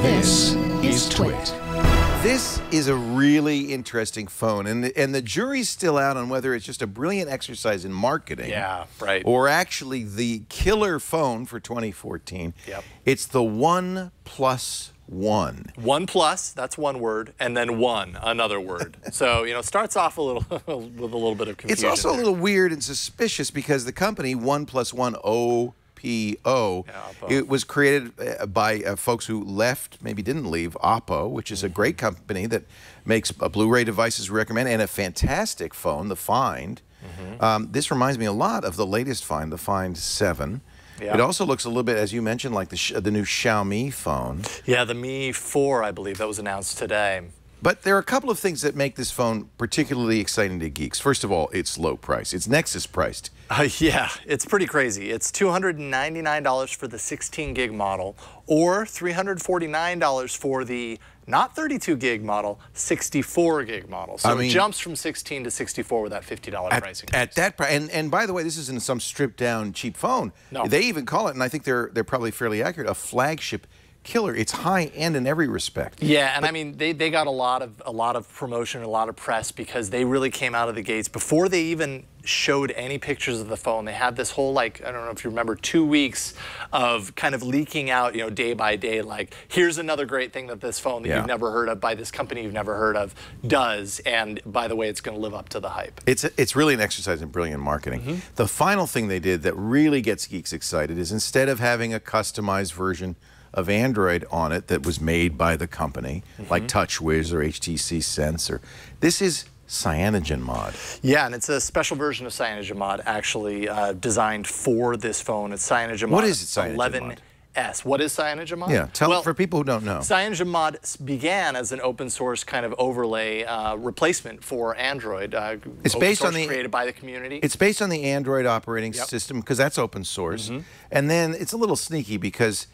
This is TWiT. This is a really interesting phone, and the jury's still out on whether it's just a brilliant exercise in marketing, or actually the killer phone for 2014. Yep. It's the OnePlus One. OnePlus, that's one word, and then One, another word. So, you know, it starts off a little with a little bit of confusion. It's also a little weird and suspicious because the company OnePlus One OPO, it was created by folks who left, maybe didn't leave, Oppo, which is a great company that makes Blu-ray devices we recommend, and a fantastic phone, the Find. This reminds me a lot of the latest Find, the Find 7. Yeah. It also looks a little bit, as you mentioned, like the new Xiaomi phone. Yeah, the Mi 4, I believe, that was announced today. But there are a couple of things that make this phone particularly exciting to geeks. First of all, it's low price. It's Nexus priced. Yeah, it's pretty crazy. It's $299 for the 16 gig model, or $349 for the not 32 gig model, 64 gig model. So it jumps from 16 to 64 with that $50 pricing. At that price, and by the way, this isn't some stripped down cheap phone. No. They even call it, and I think they're probably fairly accurate, a flagship killer. It's high end in every respect. Yeah, and I mean they got a lot of promotion, a lot of press, because they really came out of the gates before they even showed any pictures of the phone. They had this whole, like, I don't know if you remember, 2 weeks of kind of leaking out, you know, day by day, like, here's another great thing that this phone that you've never heard of by this company you've never heard of does, and by the way, it's going to live up to the hype. It's really an exercise in brilliant marketing. The final thing they did that really gets geeks excited is, instead of having a customized version of Android on it that was made by the company, like TouchWiz or HTC Sense, this is CyanogenMod. Yeah, and it's a special version of CyanogenMod, actually designed for this phone. It's CyanogenMod. What is it, CyanogenMod? 11S. What is CyanogenMod? Yeah, tell it for people who don't know. CyanogenMod began as an open source kind of overlay replacement for Android. It's based on the created by the community. It's based on the Android operating system, because that's open source. And then it's a little sneaky because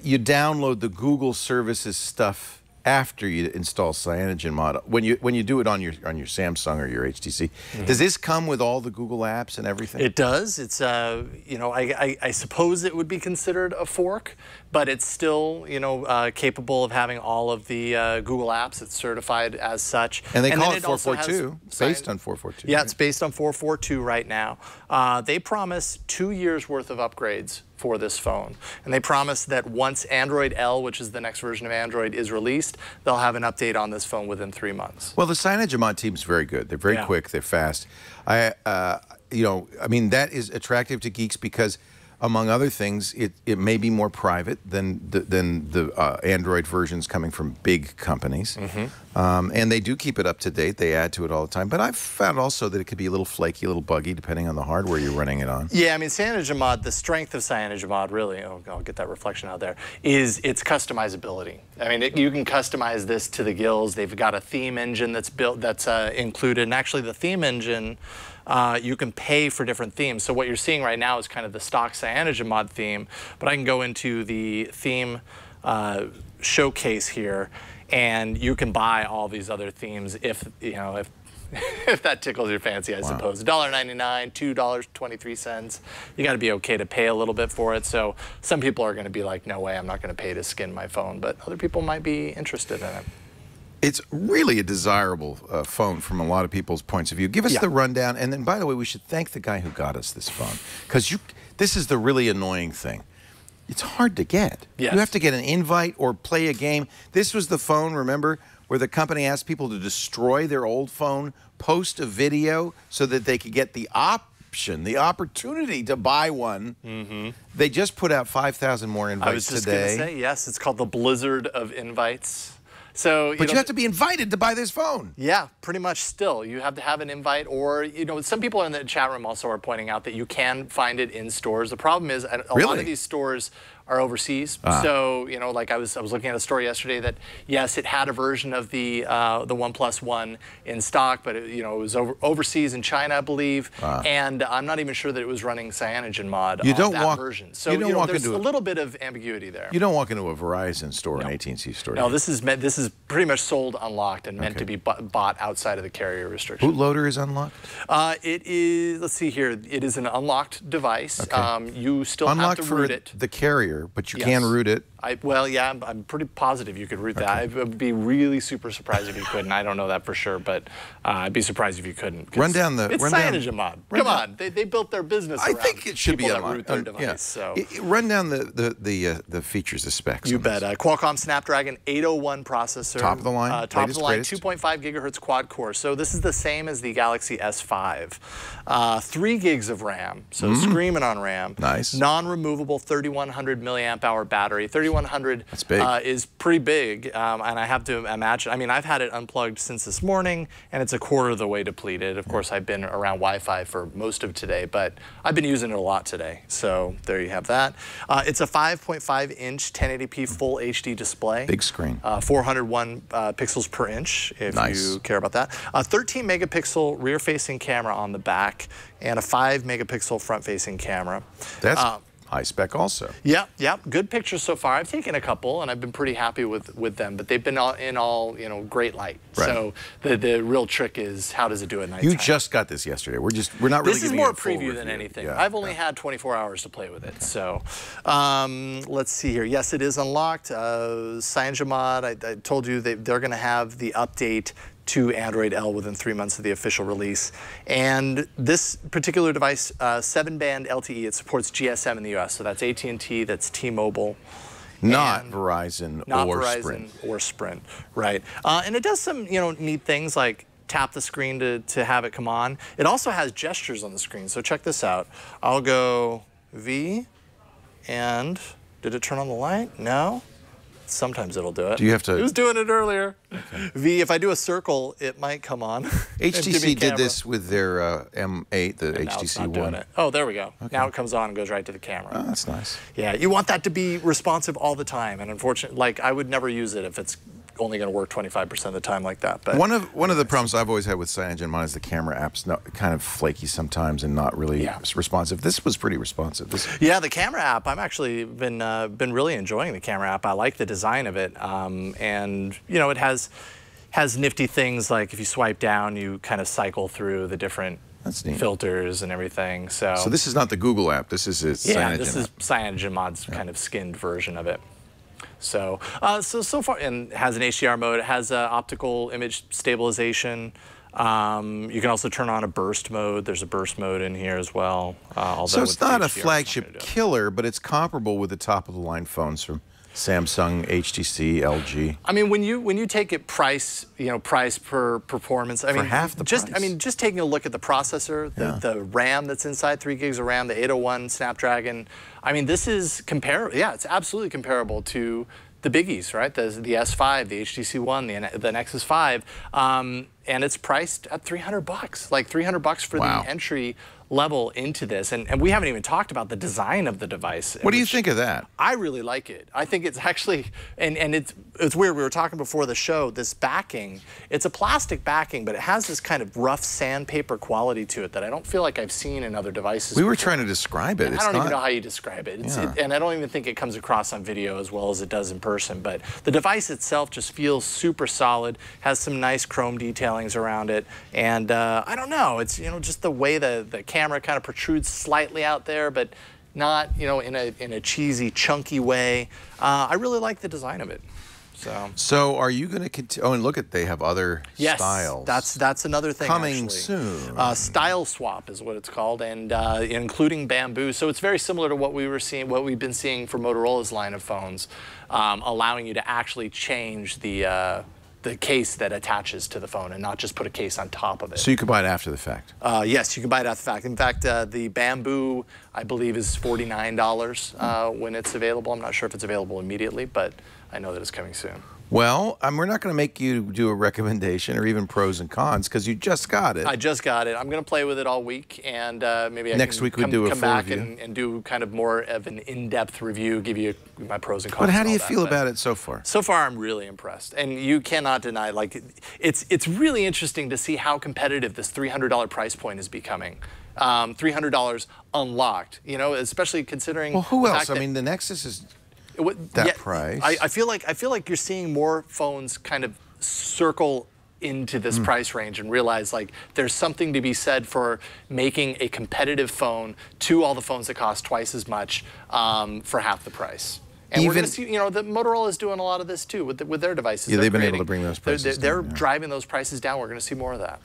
you download the Google services stuff after you install CyanogenMod. When you do it on your Samsung or your HTC, does this come with all the Google apps and everything? It does. It's you know, I suppose it would be considered a fork, but it's still, you know, capable of having all of the Google apps. It's certified as such. And they call it 442, based on 442. Yeah, it's based on 442 right now. They promise 2 years worth of upgrades for this phone. And they promise that once Android L, which is the next version of Android, is released, they'll have an update on this phone within 3 months. Well, the CyanogenMod team's very good. They're very quick, they're fast. You know, I mean, that is attractive to geeks because, among other things, it may be more private than the Android versions coming from big companies. And they do keep it up to date. They add to it all the time. But I've found also that it could be a little flaky, a little buggy, depending on the hardware you're running it on. Yeah, I mean, CyanogenMod, the strength of CyanogenMod, really, I'll get that reflection out there, is its customizability. I mean, you can customize this to the gills. They've got a theme engine that's built, that's included. And actually, the theme engine, you can pay for different themes. So what you're seeing right now is kind of the stock CyanogenMod theme, but I can go into the theme showcase here, and you can buy all these other themes if, you know, if that tickles your fancy, I suppose. $1.99, $2.23. You got to be okay to pay a little bit for it. So some people are going to be like, no way, I'm not going to pay to skin my phone, but other people might be interested in it. It's really a desirable phone from a lot of people's points of view. Give us the rundown, and then, by the way, we should thank the guy who got us this phone, because this is the really annoying thing. It's hard to get. Yes. You have to get an invite or play a game. This was the phone, remember, where the company asked people to destroy their old phone, post a video so that they could get the opportunity to buy one. They just put out 5,000 more invites today. I was just going to say, yes, it's called the Blizzard of Invites. So, but you have to be invited to buy this phone. Yeah, pretty much still. You have to have an invite, or, you know, some people in the chat room also are pointing out that you can find it in stores. The problem is a lot of these stores are overseas. So, you know, like I was looking at a story yesterday that, yes, it had a version of the OnePlus One in stock, but it, you know, it was overseas in China, I believe, and I'm not even sure that it was running CyanogenMod on that version. So, you know, there's a little bit of ambiguity there. You don't walk into a Verizon store, an AT&T store. No, this is pretty much sold unlocked and meant to be bought outside of the carrier restriction. Bootloader is unlocked? It is, let's see here, it is an unlocked device. You still have to root it. The carrier. earlier, but you can root it. Well, yeah, I'm pretty positive you could root that. I would be really super surprised if you couldn't. I don't know that for sure, but I'd be surprised if you couldn't. Run down the. It's CyanogenMod. Come on, they built their business. I think it should be that unlocked. root their device. Yeah. So Run down the features, the specs. You bet. Qualcomm Snapdragon 801 processor. Top of the line. Top of the line. 2.5 gigahertz quad core. So this is the same as the Galaxy S5. 3 gigs of RAM. So screaming on RAM. Nice. Non-removable 3100 milliamp hour battery. 3100. That's big. Is pretty big, and I have to imagine, I mean, I've had it unplugged since this morning, and it's a quarter of the way depleted. Of course, I've been around Wi-Fi for most of today, but I've been using it a lot today, so there you have that. It's a 5.5-inch 1080p full HD display. Big screen. 401 pixels per inch, if you care about that. A 13-megapixel rear-facing camera on the back, and a 5-megapixel front-facing camera. That's high spec also. Yeah, good pictures so far. I've taken a couple, and I've been pretty happy with them, but they've been in all great light. Right. So the real trick is, how does it do at night? You just got this yesterday. We're not really. This is more a preview than anything. I've only had 24 hours to play with it. So let's see here. Yes, it is unlocked. CyanogenMod. I told you they're going to have the update to Android L within 3 months of the official release. And this particular device, 7-band LTE, it supports GSM in the US. So that's AT&T, that's T-Mobile. Not Verizon or Sprint, right. And it does some neat things like tap the screen to have it come on. It also has gestures on the screen. So check this out. I'll go V, and did it turn on the light? No. Sometimes it'll do it. Do you have to? It was doing it earlier. Okay. V, if I do a circle, it might come on. HTC did this with their M8, the HTC One. Oh, there we go. Okay. Now it comes on and goes right to the camera. Oh, that's nice. Yeah, you want that to be responsive all the time. And unfortunately, like, I would never use it if it's only going to work 25% of the time like that. But one of the problems I've always had with CyanogenMod is the camera app's kind of flaky sometimes and not really responsive. This was pretty responsive. Yeah, the camera app, I've actually been really enjoying the camera app. I like the design of it, and it has nifty things like if you swipe down, you kind of cycle through the different filters and everything. So this is not the Google app. This is CyanogenMod. This is CyanogenMod's kind of skinned version of it. So far, and it has an HDR mode. It has optical image stabilization. You can also turn on a burst mode. There's a burst mode in here as well. So it's not a flagship killer, but it's comparable with the top-of-the-line phones from Samsung, HTC, LG. I mean, when you take it price per performance, I mean, for half the price. I mean, just taking a look at the processor, the RAM that's inside, 3 gigs of RAM, the 801 Snapdragon. I mean, this is comparable. Yeah, it's absolutely comparable to the biggies, right? The S5, the HTC One, the Nexus 5, and it's priced at $300, like $300 for the entry level into this, and we haven't even talked about the design of the device. What do you think of that? I really like it. I think it's actually, and it's weird, we were talking before the show, this backing, it's a plastic backing, but it has this kind of rough sandpaper quality to it that I don't feel like I've seen in other devices. We were trying to describe it. I don't even know how you describe it. And I don't even think it comes across on video as well as it does in person, but the device itself just feels super solid, has some nice chrome detailings around it, and I don't know, it's just the way the camera kind of protrudes slightly out there, but not in a cheesy, chunky way. I really like the design of it. So are you going to continue? Oh, and look they have other styles. That's another thing coming soon. Style swap is what it's called, and including bamboo. So it's very similar to what we've been seeing for Motorola's line of phones, allowing you to actually change the case that attaches to the phone and not just put a case on top of it. So you can buy it after the fact? Yes, you can buy it after the fact. In fact, the bamboo, I believe, is $49 when it's available. I'm not sure if it's available immediately, but I know that it's coming soon. Well, we're not going to make you do a recommendation or even pros and cons because you just got it. I just got it. I'm going to play with it all week, and maybe next week we do a come full back review and do kind of more of an in-depth review, give you my pros and cons. But how do you feel about it so far? So far, I'm really impressed, and you cannot deny. Like, it's really interesting to see how competitive this $300 price point is becoming. $300 unlocked, especially considering. Well, who else? I mean, the Nexus is. Price. I feel like you're seeing more phones kind of circle into this price range and realize like there's something to be said for making a competitive phone to all the phones that cost twice as much for half the price. And we're going to see, you know, the Motorola is doing a lot of this too with their devices. Yeah, they've been able to bring those prices down. They're driving those prices down. We're going to see more of that.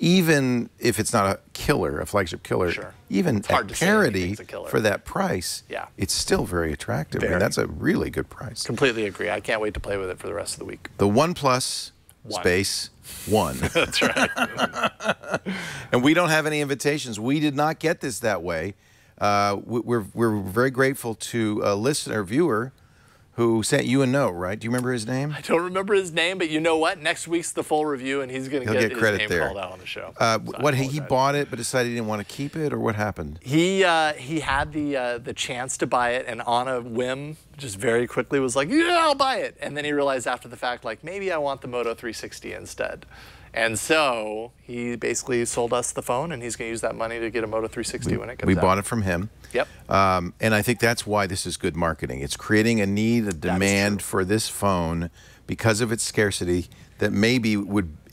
Even if it's not a killer, a flagship killer, even at parity for that price, it's still very attractive. I mean, that's a really good price. Completely agree. I can't wait to play with it for the rest of the week. The OnePlus Space One. That's right. And we don't have any invitations. We did not get this that way. We're very grateful to a listener, viewer, who sent you a note, right? Do you remember his name? I don't remember his name, but you know what? Next week's the full review, and he's going to get his name called out on the show. What, he bought it but decided he didn't want to keep it, or what happened? He had the chance to buy it, and on a whim, just very quickly was like, yeah, I'll buy it. And then he realized after the fact, like, maybe I want the Moto 360 instead. And so he basically sold us the phone, and he's going to use that money to get a Moto 360 when it comes out. We bought it from him. Yep. And I think that's why this is good marketing. It's creating a need, a demand for this phone because of its scarcity that maybe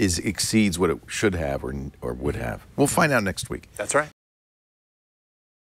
exceeds what it should have or would have. We'll find out next week. That's right.